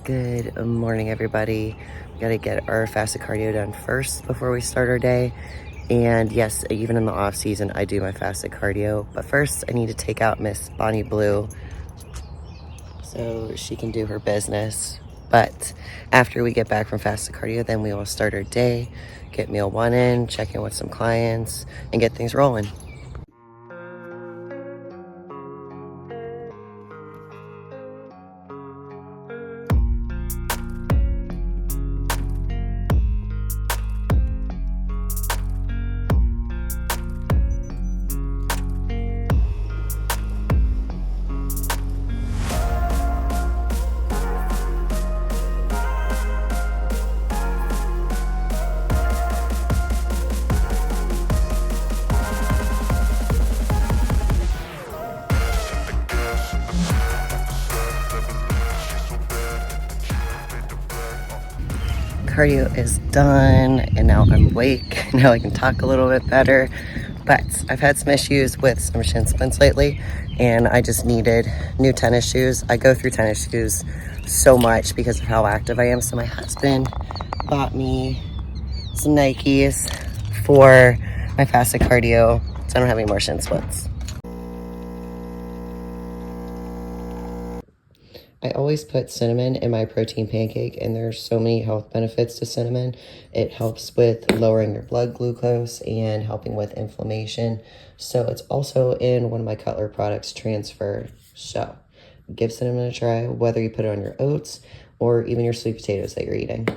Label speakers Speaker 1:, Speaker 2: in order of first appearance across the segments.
Speaker 1: Good morning, everybody. We got to get our fasted cardio done first before we start our day. And yes, even in the off season, I do my fasted cardio. But first, I need to take out Miss Bonnie Blue so she can do her business. But after we get back from fasted cardio, then we will start our day, get meal one in, check in with some clients, and get things rolling. Cardio is done and now I'm awake. Now I can talk a little bit better, but I've had some issues with some shin splints lately and I just needed new tennis shoes. I go through tennis shoes so much because of how active I am. So my husband bought me some Nikes for my fasted cardio so I don't have any more shin splints. I always put cinnamon in my protein pancake, and there's so many health benefits to cinnamon. It helps with lowering your blood glucose and helping with inflammation. So it's also in one of my Cutler products, Transfer. So give cinnamon a try, whether you put it on your oats or even your sweet potatoes that you're eating.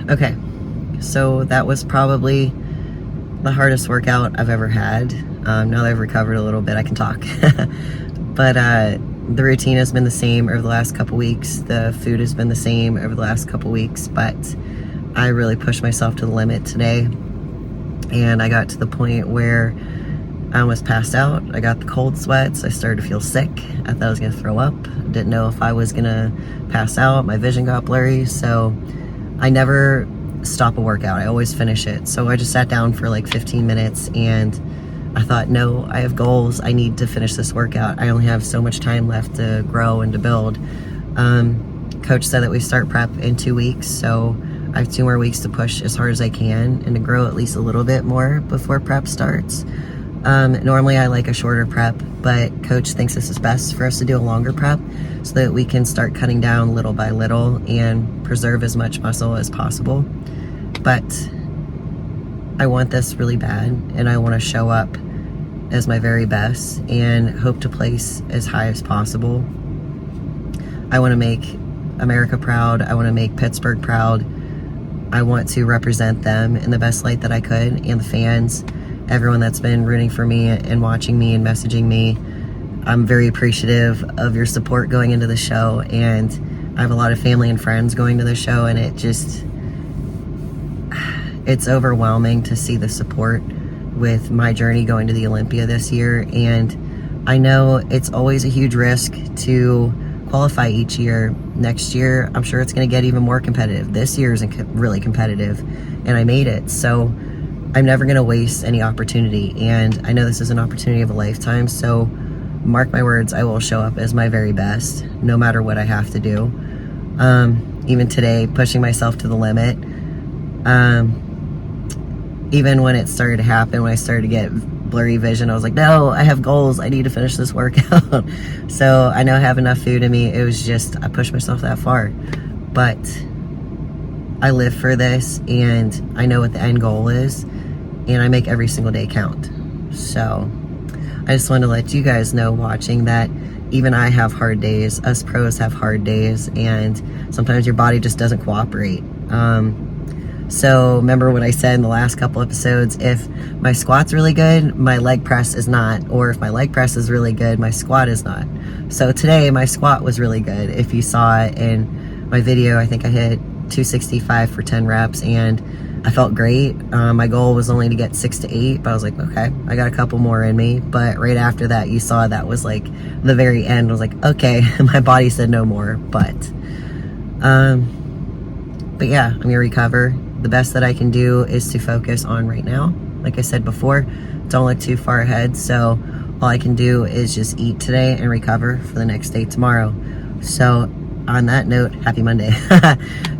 Speaker 1: Okay, so that was probably the hardest workout I've ever had. Now that I've recovered a little bit, I can talk. But The routine has been the same over the last couple weeks. The food has been the same over the last couple weeks, but I really pushed myself to the limit today. And I got to the point where I almost passed out. I got the cold sweats. I started to feel sick. I thought I was gonna throw up. Didn't know if I was gonna pass out. My vision got blurry. So I never stop a workout. I always finish it. So I just sat down for like 15 minutes and I thought, no, I have goals. I need to finish this workout. I only have so much time left to grow and to build. Coach said that we start prep in 2 weeks, so I have 2 more weeks to push as hard as I can and to grow at least a little bit more before prep starts. Normally I like a shorter prep, but coach thinks this is best for us to do a longer prep so that we can start cutting down little by little and preserve as much muscle as possible. But I want this really bad, and I want to show up as my very best and hope to place as high as possible. I want to make America proud. I want to make Pittsburgh proud. I want to represent them in the best light that I could, and the fans, everyone that's been rooting for me and watching me and messaging me. I'm very appreciative of your support going into the show, and I have a lot of family and friends going to the show, and it's overwhelming to see the support with my journey going to the Olympia this year. And I know it's always a huge risk to qualify each year. Next year, I'm sure it's going to get even more competitive. This year is really competitive, and I made it. So I'm never going to waste any opportunity. And I know this is an opportunity of a lifetime. So mark my words, I will show up as my very best, no matter what I have to do. Even today, pushing myself to the limit. Even when it started to happen, when I started to get blurry vision, I was like, no, I have goals. I need to finish this workout. So I know I have enough food in me. It was just, I pushed myself that far. But I live for this, and I know what the end goal is, and I make every single day count. So I just wanted to let you guys know watching that even I have hard days. Us pros have hard days, and sometimes your body just doesn't cooperate. So remember what I said in the last couple episodes, if my squat's really good, my leg press is not, or if my leg press is really good, my squat is not. So today my squat was really good. If you saw it in my video, I think I hit 265 for 10 reps and I felt great. My goal was only to get 6 to 8, but I was like, okay, I got a couple more in me. But right after that, you saw that was like the very end. I was like, okay, my body said no more. But yeah, I'm gonna recover. The best that I can do is to focus on right now. Like I said before, don't look too far ahead. So all I can do is just eat today and recover for the next day tomorrow. So on that note, happy Monday.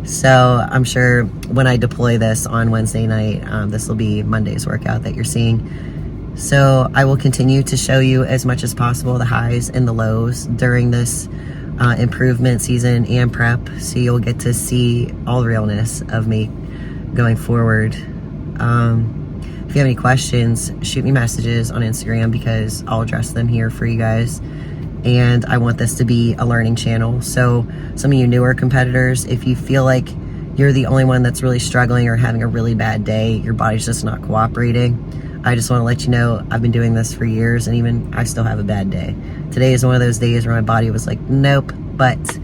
Speaker 1: So I'm sure when I deploy this on Wednesday night, this will be Monday's workout that you're seeing. So I will continue to show you as much as possible the highs and the lows during this improvement season and prep. So you'll get to see all the realness of me going forward. If you have any questions, shoot me messages on Instagram because I'll address them here for you guys. And I want this to be a learning channel. So some of you newer competitors, if you feel like you're the only one that's really struggling or having a really bad day, your body's just not cooperating, I just want to let you know I've been doing this for years, and even I still have a bad day. Today is one of those days where my body was like, nope. But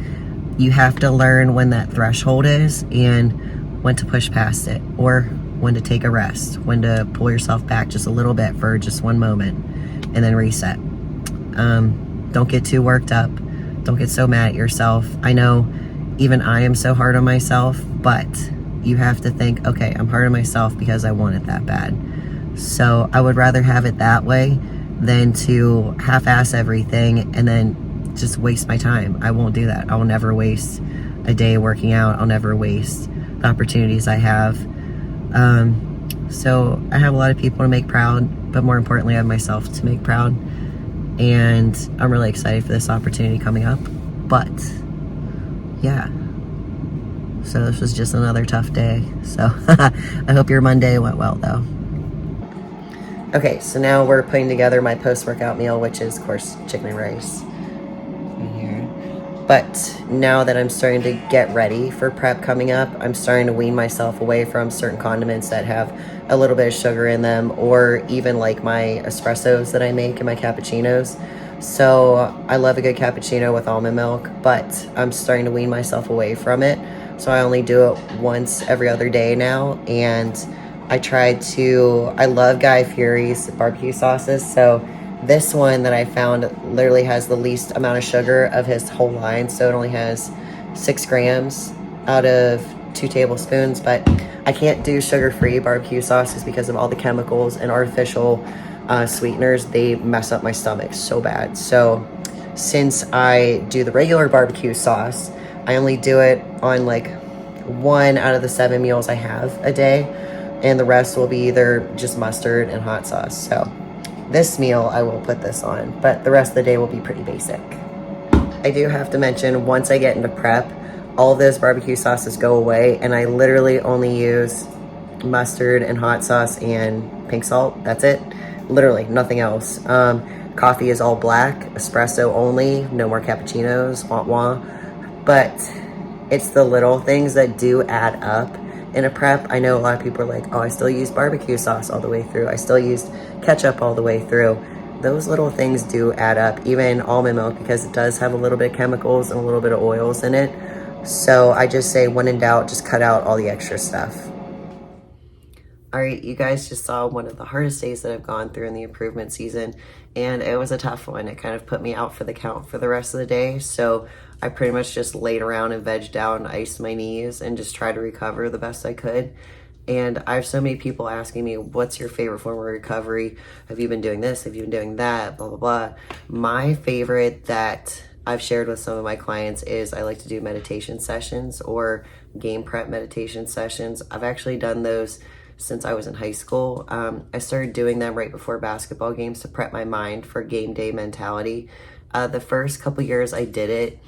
Speaker 1: you have to learn when that threshold is and when to push past it, or when to take a rest, when to pull yourself back just a little bit for just one moment and then reset. Don't get too worked up. Don't get so mad at yourself. I know even I am so hard on myself, but you have to think, okay, I'm hard on myself because I want it that bad. So I would rather have it that way than to half-ass everything and then just waste my time. I won't do that. I will never waste a day working out. I'll never waste the opportunities I have. So I have a lot of people to make proud, but more importantly, I have myself to make proud. And I'm really excited for this opportunity coming up. But yeah, so this was just another tough day. So I hope your Monday went well though. Okay, so now we're putting together my post-workout meal, which is of course chicken and rice right here. But now that I'm starting to get ready for prep coming up, I'm starting to wean myself away from certain condiments that have a little bit of sugar in them, or even like my espressos that I make and my cappuccinos. So I love a good cappuccino with almond milk, but I'm starting to wean myself away from it. So I only do it once every other day now. And I love Guy Fieri's barbecue sauces. So this one that I found literally has the least amount of sugar of his whole line. So it only has 6 grams out of 2 tablespoons. But I can't do sugar-free barbecue sauces because of all the chemicals and artificial sweeteners. They mess up my stomach so bad. So since I do the regular barbecue sauce, I only do it on like 1 out of the 7 meals I have a day, and the rest will be either just mustard and hot sauce. So this meal I will put this on, but the rest of the day will be pretty basic. I do have to mention, once I get into prep, all those barbecue sauces go away, and I literally only use mustard and hot sauce and pink salt. That's it. Literally nothing else. Coffee is all black, espresso only, no more cappuccinos, wah wah. But it's the little things that do add up in a prep. I know a lot of people are like, oh, I still use barbecue sauce all the way through. I still used ketchup all the way through. Those little things do add up, even almond milk, because it does have a little bit of chemicals and a little bit of oils in it. So I just say, when in doubt, just cut out all the extra stuff. All right, you guys just saw one of the hardest days that I've gone through in the improvement season, and it was a tough one. It kind of put me out for the count for the rest of the day, so I pretty much just laid around and vegged out and iced my knees and just tried to recover the best I could. And I have so many people asking me, what's your favorite form of recovery? Have you been doing this? Have you been doing that? Blah, blah, blah. My favorite that I've shared with some of my clients is I like to do meditation sessions or game prep meditation sessions. I've actually done those since I was in high school. I started doing them right before basketball games to prep my mind for game day mentality. The first couple years I did it,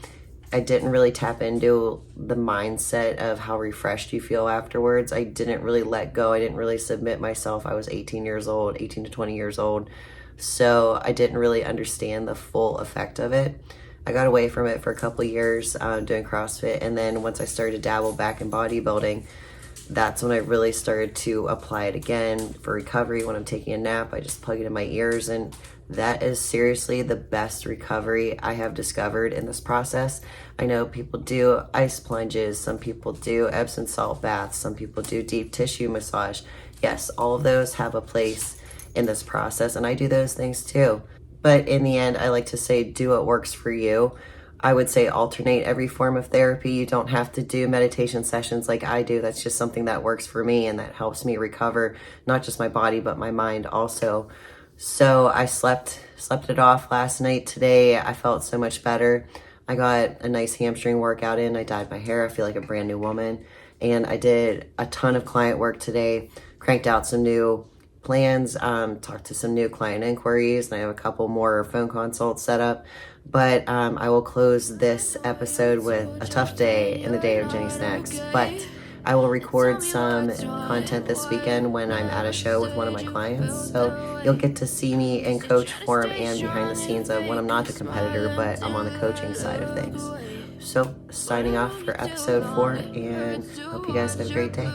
Speaker 1: I didn't really tap into the mindset of how refreshed you feel afterwards. I didn't really let go. I didn't really submit myself. I was 18 years old, 18 to 20 years old. So I didn't really understand the full effect of it. I got away from it for a couple years doing CrossFit. And then once I started to dabble back in bodybuilding, that's when I really started to apply it again for recovery. When I'm taking a nap, I just plug it in my ears, and that is seriously the best recovery I have discovered in this process. I know people do ice plunges, some people do Epsom salt baths, some people do deep tissue massage. Yes, all of those have a place in this process, and I do those things too. But in the end, I like to say, do what works for you. I would say alternate every form of therapy. You don't have to do meditation sessions like I do. That's just something that works for me and that helps me recover, not just my body, but my mind also. So I slept it off last night. Today, I felt so much better. I got a nice hamstring workout in. I dyed my hair. I feel like a brand new woman. And I did a ton of client work today, cranked out some new plans, talked to some new client inquiries, and I have a couple more phone consults set up. But I will close this episode with a tough day in the day of Jenny Snacks. But I will record some content this weekend when I'm at a show with one of my clients. So you'll get to see me in coach form and behind the scenes of when I'm not the competitor, but I'm on the coaching side of things. So signing off for episode 4, and hope you guys have a great day.